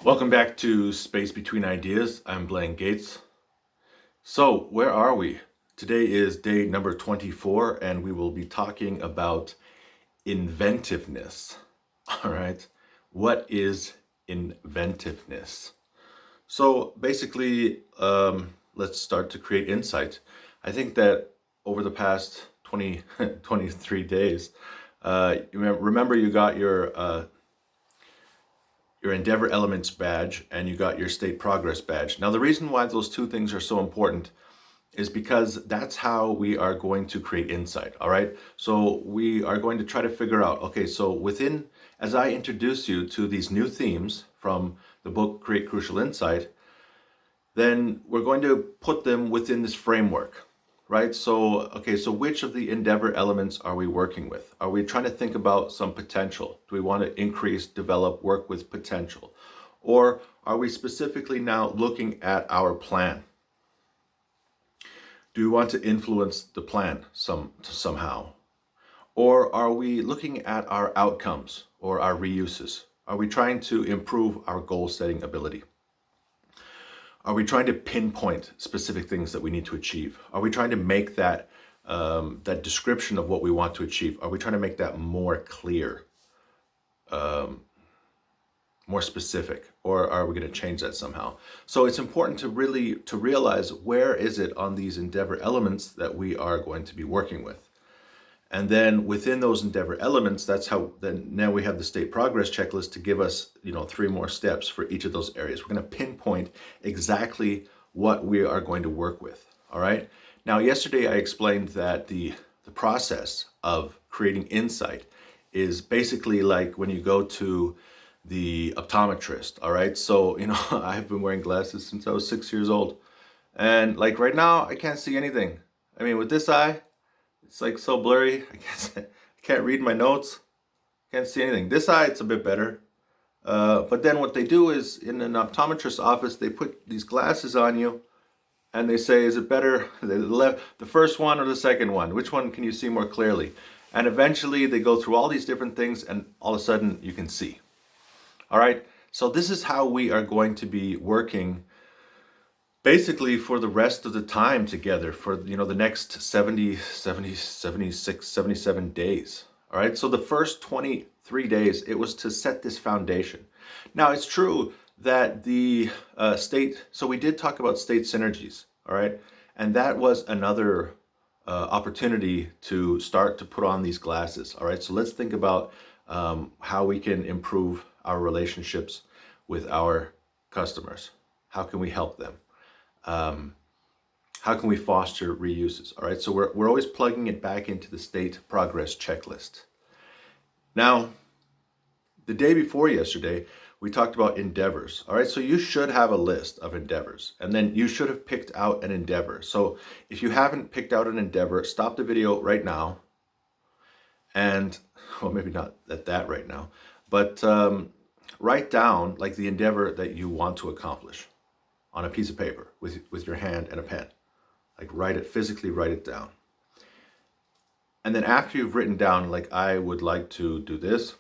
Welcome back to Space Between Ideas. I'm Blaine Gates. So, where are we? Today is day number 24, and we will be talking about inventiveness. All right. What is inventiveness? So, basically, let's start to create insight. I think that over the past 23 days, remember you got your Endeavor Elements badge and you got your State Progress badge. Now, the reason why those two things are so important is because that's how we are going to create insight, all right? So we are going to try to figure out, okay, so as I introduce you to these new themes from the book Create Crucial Insight, then we're going to put them within this framework, right? So, okay, so which of the Endeavor elements are we working with? Are we trying to think about some potential? Do we want to increase, develop, work with potential? Or are we specifically now looking at our plan? Do we want to influence the plan somehow? Or are we looking at our outcomes or our reuses? Are we trying to improve our goal setting ability? Are we trying to pinpoint specific things that we need to achieve? Are we trying to make that description of what we want to achieve? Are we trying to make that more clear, more specific, or are we going to change that somehow? So it's important to realize where is it on these Endeavor elements that we are going to be working with. And then within those Endeavor elements, that's how then now we have the State Progress checklist to give us, 3 more steps for each of those areas. We're going to pinpoint exactly what we are going to work with. All right. Now, yesterday I explained that the process of creating insight is basically like when you go to the optometrist. All right. So, I've been wearing glasses since I was 6 years old. And like right now, I can't see anything. I mean, with this eye, it's like so blurry. I can't read my notes. Can't see anything. This eye, it's a bit better. But then what they do is in an optometrist's office, they put these glasses on you and they say, is it better the first one or the second one? Which one can you see more clearly? And eventually they go through all these different things and all of a sudden you can see. All right. So this is how we are going to be working basically for the rest of the time together for, the next 70, 70, 76, 77 days. All right. So the first 23 days, it was to set this foundation. Now, it's true that the so we did talk about state synergies. All right. And that was another opportunity to start to put on these glasses. All right. So let's think about how we can improve our relationships with our customers. How can we help them? How can we foster reuses? All right, so we're always plugging it back into the State Progress checklist. Now, the day before yesterday, we talked about endeavors. All right, so you should have a list of endeavors, and then you should have picked out an endeavor. So if you haven't picked out an endeavor, stop the video right now, and well, maybe not at that right now, but write down like the endeavor that you want to accomplish on a piece of paper with your hand and a pen. Like physically write it down. And then after you've written down, like I would like to do this,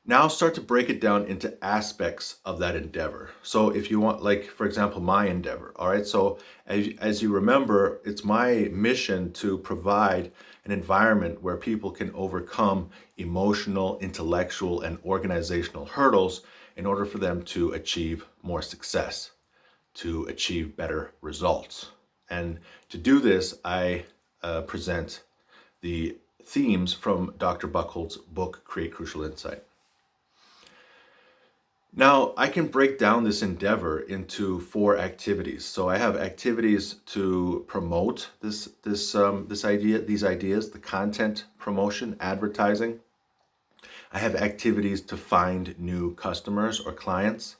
now start to break it down into aspects of that endeavor. So if you want, like, for example, my endeavor, all right? So as you remember, it's my mission to provide an environment where people can overcome emotional, intellectual, and organizational hurdles in order for them to achieve more success, to achieve better results. And to do this, I present the themes from Dr. Buchholz's book, Create Crucial Insight. Now, I can break down this endeavor into 4 activities. So I have activities to promote these ideas, the content promotion, advertising. I have activities to find new customers or clients.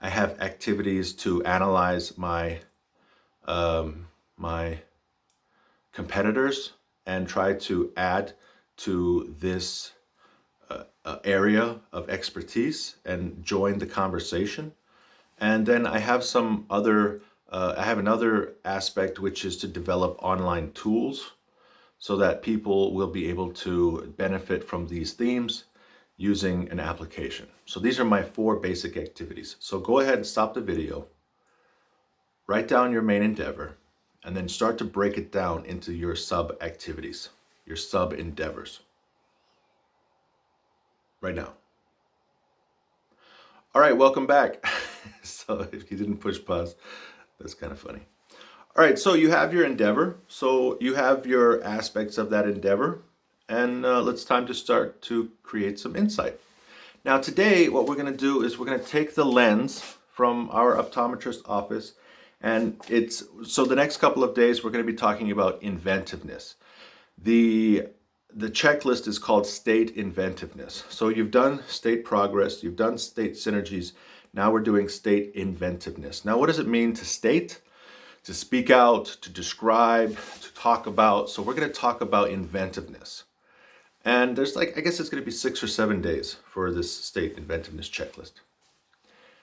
I have activities to analyze my my competitors and try to add to this area of expertise and join the conversation. And then I have I have another aspect, which is to develop online tools so that people will be able to benefit from these themes using an application. So these are my 4 basic activities. So go ahead and stop the video, write down your main endeavor, and then start to break it down into your sub-activities, your sub-endeavors. Right now. All right, welcome back. So if you didn't push pause, that's kind of funny. All right, so you have your endeavor. So you have your aspects of that endeavor, and it's time to start to create some insight. Now today, what we're going to do is we're going to take the lens from our optometrist office, and so the next couple of days we're going to be talking about inventiveness. The checklist is called state inventiveness. So you've done state progress, you've done state synergies. Now we're doing state inventiveness. Now, what does it mean to state? To speak out, to describe, to talk about. So we're going to talk about inventiveness. And there's I guess it's going to be 6 or 7 days for this state inventiveness checklist.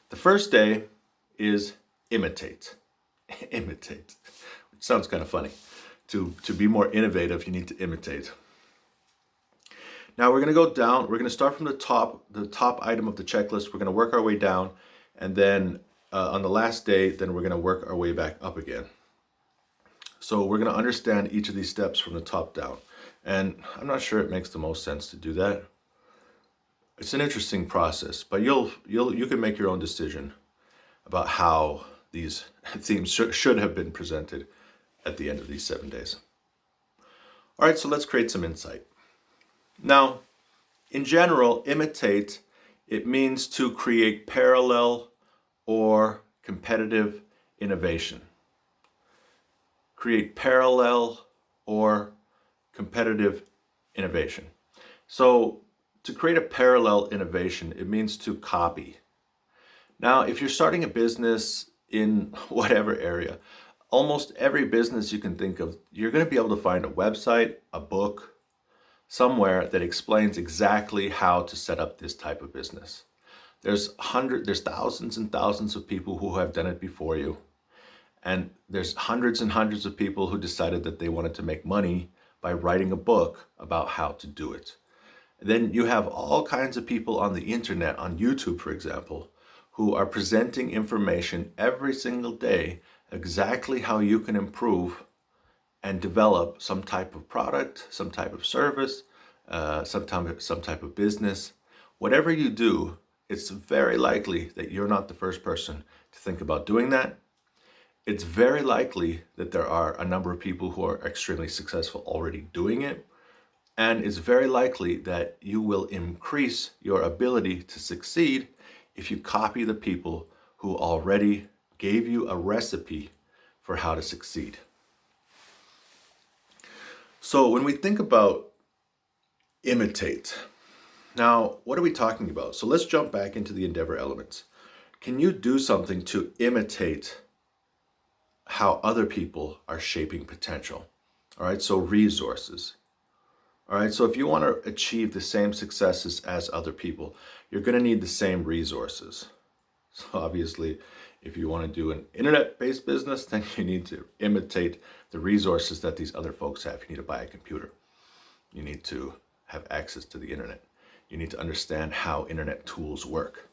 The first day is imitate. Imitate, which sounds kind of funny. To be more innovative, you need to imitate. Now we're going to go down. We're going to start from the top item of the checklist. We're going to work our way down, and then on the last day, then we're going to work our way back up again. So we're going to understand each of these steps from the top down. And I'm not sure it makes the most sense to do that. It's an interesting process, but you can make your own decision about how these themes should have been presented at the end of these 7 days. All right, so let's create some insight. Now, in general, imitate, it means to create parallel or competitive innovation. Create parallel or competitive innovation. So to create a parallel innovation, it means to copy. Now, if you're starting a business in whatever area, almost every business you can think of, you're going to be able to find a website, a book, somewhere that explains exactly how to set up this type of business. There's thousands and thousands of people who have done it before you. And there's hundreds and hundreds of people who decided that they wanted to make money by writing a book about how to do it. And then you have all kinds of people on the internet, on YouTube, for example, who are presenting information every single day exactly how you can improve and develop some type of product, some type of service, some type of business. Whatever you do, it's very likely that you're not the first person to think about doing that. It's very likely that there are a number of people who are extremely successful already doing it. And it's very likely that you will increase your ability to succeed if you copy the people who already gave you a recipe for how to succeed. So when we think about imitate, now what are we talking about? So let's jump back into the endeavor elements. Can you do something to imitate how other people are shaping potential? All right, so resources. All right, so if you want to achieve the same successes as other people, you're going to need the same resources. So obviously, if you want to do an internet-based business, then you need to imitate the resources that these other folks have. You need to buy a computer. You need to have access to the internet. You need to understand how internet tools work.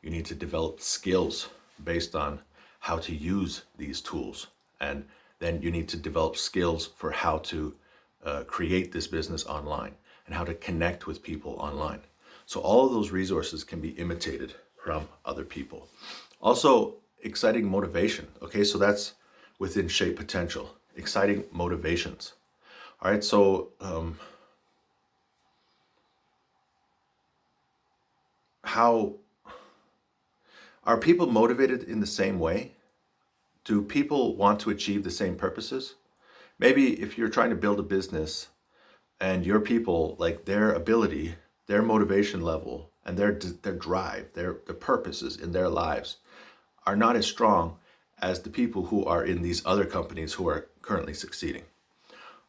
You need to develop skills based on how to use these tools. And then you need to develop skills for how to create this business online and how to connect with people online. So all of those resources can be imitated from other people. Also, exciting motivation. Okay, so that's within shape potential. Exciting motivations. All right, so how are people motivated in the same way? Do people want to achieve the same purposes? Maybe if you're trying to build a business and your people, like their ability, their motivation level, and their drive, their purposes in their lives are not as strong as the people who are in these other companies who are currently succeeding.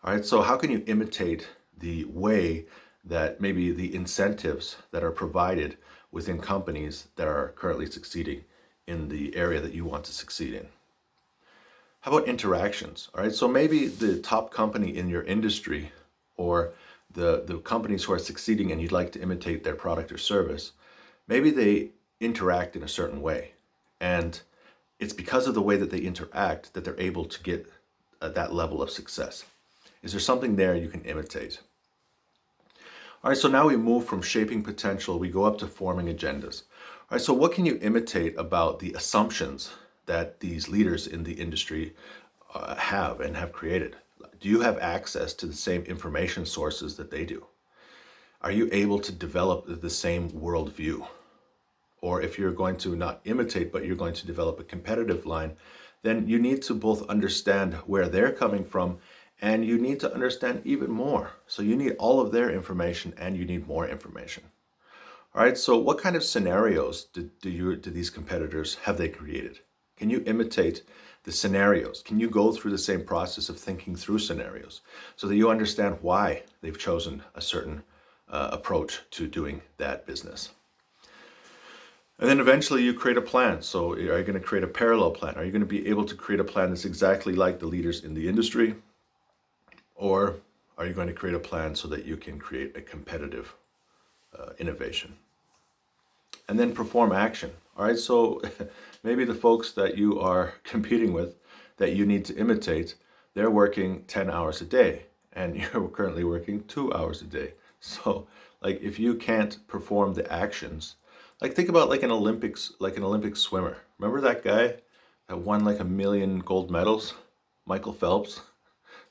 All right, so how can you imitate the way that maybe the incentives that are provided within companies that are currently succeeding in the area that you want to succeed in? How about interactions? All right, so maybe the top company in your industry or the companies who are succeeding and you'd like to imitate their product or service, maybe they interact in a certain way. And it's because of the way that they interact that they're able to get that level of success. Is there something there you can imitate? All right, so now we move from shaping potential, we go up to forming agendas. All right, so what can you imitate about the assumptions that these leaders in the industry have and have created? Do you have access to the same information sources that they do? Are you able to develop the same worldview? Or if you're going to not imitate, but you're going to develop a competitive line, then you need to both understand where they're coming from and you need to understand even more. So you need all of their information and you need more information. All right, so what kind of scenarios do these competitors have they created? Can you imitate the scenarios? Can you go through the same process of thinking through scenarios so that you understand why they've chosen a certain approach to doing that business? And then eventually you create a plan. So are you going to create a parallel plan? Are you going to be able to create a plan that's exactly like the leaders in the industry? Or are you going to create a plan so that you can create a competitive innovation? And then perform action. All right, so maybe the folks that you are competing with that you need to imitate, they're working 10 hours a day and you're currently working 2 hours a day. So like if you can't perform the actions, like think about like an Olympic swimmer. Remember that guy that won like 1 million gold medals? Michael Phelps.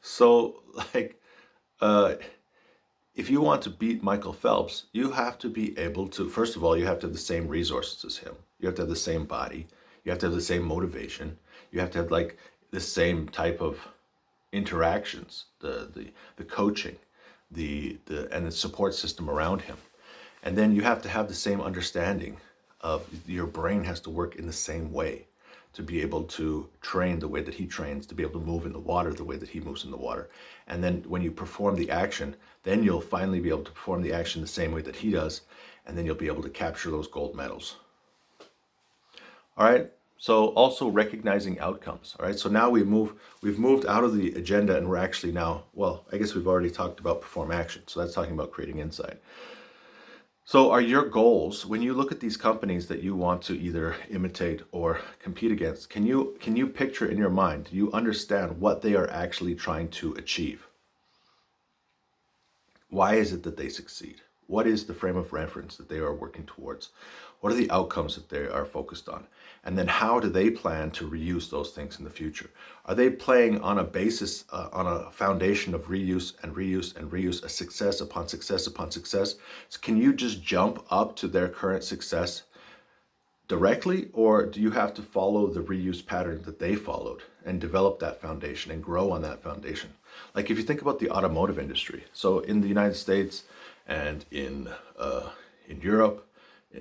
So like if you want to beat Michael Phelps, you have to be able to, first of all, you have to have the same resources as him. You have to have the same body. You have to have the same motivation. You have to have like the same type of interactions, the coaching, and the support system around him. And then you have to have the same understanding of your brain has to work in the same way to be able to train the way that he trains, to be able to move in the water the way that he moves in the water. And then when you perform the action, then you'll finally be able to perform the action the same way that he does, and then you'll be able to capture those gold medals. All right, so also recognizing outcomes. All right, so now we've moved out of the agenda and we're actually now, well, I guess we've already talked about perform action. So that's talking about creating insight. So are your goals, when you look at these companies that you want to either imitate or compete against, can you picture in your mind, do you understand what they are actually trying to achieve? Why is it that they succeed? What is the frame of reference that they are working towards? What are the outcomes that they are focused on? And then how do they plan to reuse those things in the future? Are they playing on a basis, on a foundation of reuse and reuse and reuse, a success upon success upon success? So can you just jump up to their current success directly, or do you have to follow the reuse pattern that they followed and develop that foundation and grow on that foundation? Like if you think about the automotive industry, so in the United States and in Europe,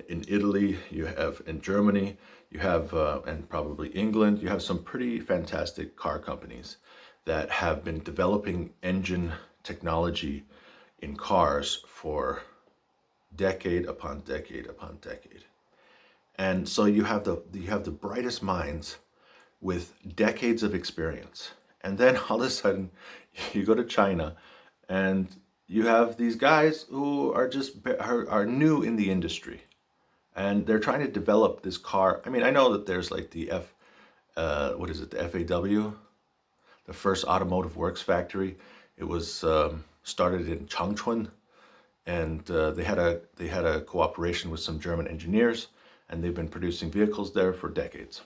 in Italy, you have in Germany, you have and probably England, you have some pretty fantastic car companies that have been developing engine technology in cars for decade upon decade upon decade. And so you have the brightest minds with decades of experience. And then all of a sudden you go to China and you have these guys who are just are new in the industry. And they're trying to develop this car. I mean, I know that there's like the the FAW, the first automotive works factory. It was started in Changchun, and they had a cooperation with some German engineers, and they've been producing vehicles there for decades.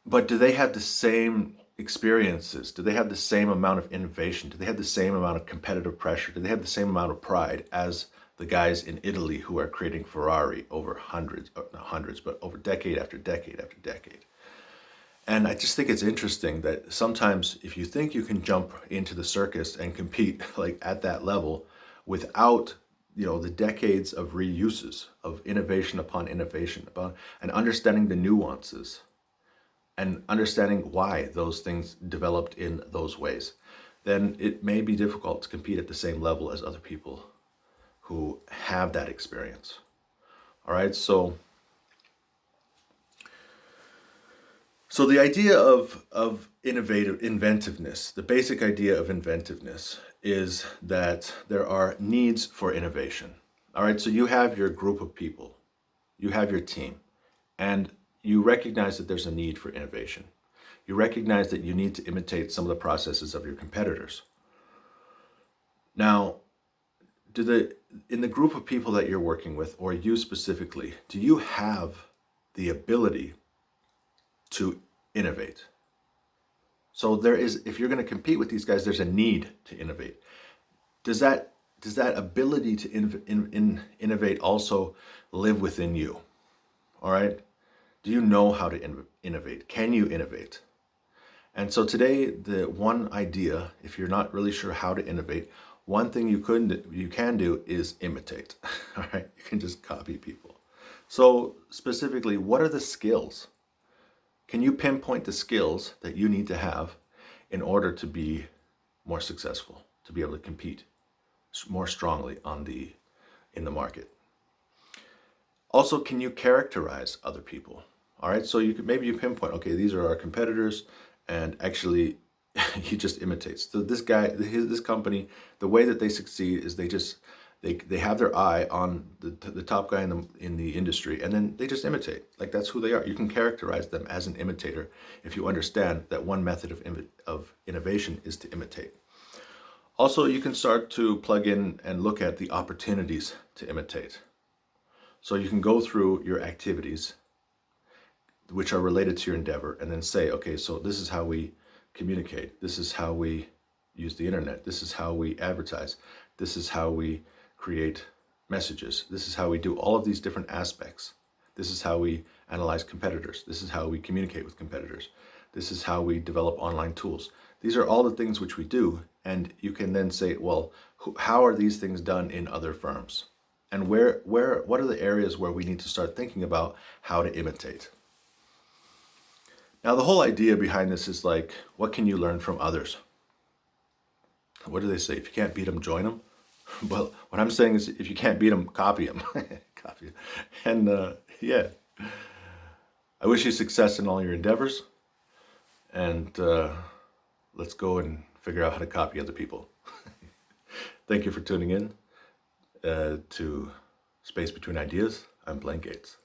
But do they have the same experiences? Do they have the same amount of innovation? Do they have the same amount of competitive pressure? Do they have the same amount of pride as the guys in Italy who are creating Ferrari over but over decade after decade after decade? And I just think it's interesting that sometimes if you think you can jump into the circus and compete like at that level without the decades of reuses, of innovation upon innovation, and understanding the nuances and understanding why those things developed in those ways, then it may be difficult to compete at the same level as other people who have that experience. All right, so So the idea of inventiveness, the basic idea of inventiveness is that there are needs for innovation. All right, so you have your group of people, you have your team, and you recognize that there's a need for innovation. You recognize that you need to imitate some of the processes of your competitors. Now, in the group of people that you're working with, or you specifically, do you have the ability to innovate? So if you're going to compete with these guys, there's a need to innovate. Does that ability to innovate also live within you? All right. Do you know how to innovate? Can you innovate? And so today, the one idea, if you're not really sure how to innovate, one thing you can do is imitate. All right. You can just copy people. So specifically, what are the skills? Can you pinpoint the skills that you need to have in order to be more successful, to be able to compete more strongly in the market? Also, can you characterize other people? All right, so maybe you pinpoint, okay, these are our competitors, and actually he just imitates. So this company, the way that they succeed is they have their eye on the top guy in the industry, and then they just imitate. Like, that's who they are. You can characterize them as an imitator if you understand that one method of innovation is to imitate. Also, you can start to plug in and look at the opportunities to imitate. So you can go through your activities which are related to your endeavor and then say, okay, so this is how we communicate. This is how we use the internet. This is how we advertise. This is how we create messages. This is how we do all of these different aspects. This is how we analyze competitors. This is how we communicate with competitors. This is how we develop online tools. These are all the things which we do, and you can then say, well, how are these things done in other firms? And what are the areas where we need to start thinking about how to imitate? Now, the whole idea behind this is like, what can you learn from others? What do they say? If you can't beat them, join them. Well, what I'm saying is, if you can't beat them, copy them. Copy them. And yeah, I wish you success in all your endeavors. And let's go and figure out how to copy other people. Thank you for tuning in to Space Between Ideas. I'm Blaine Gates.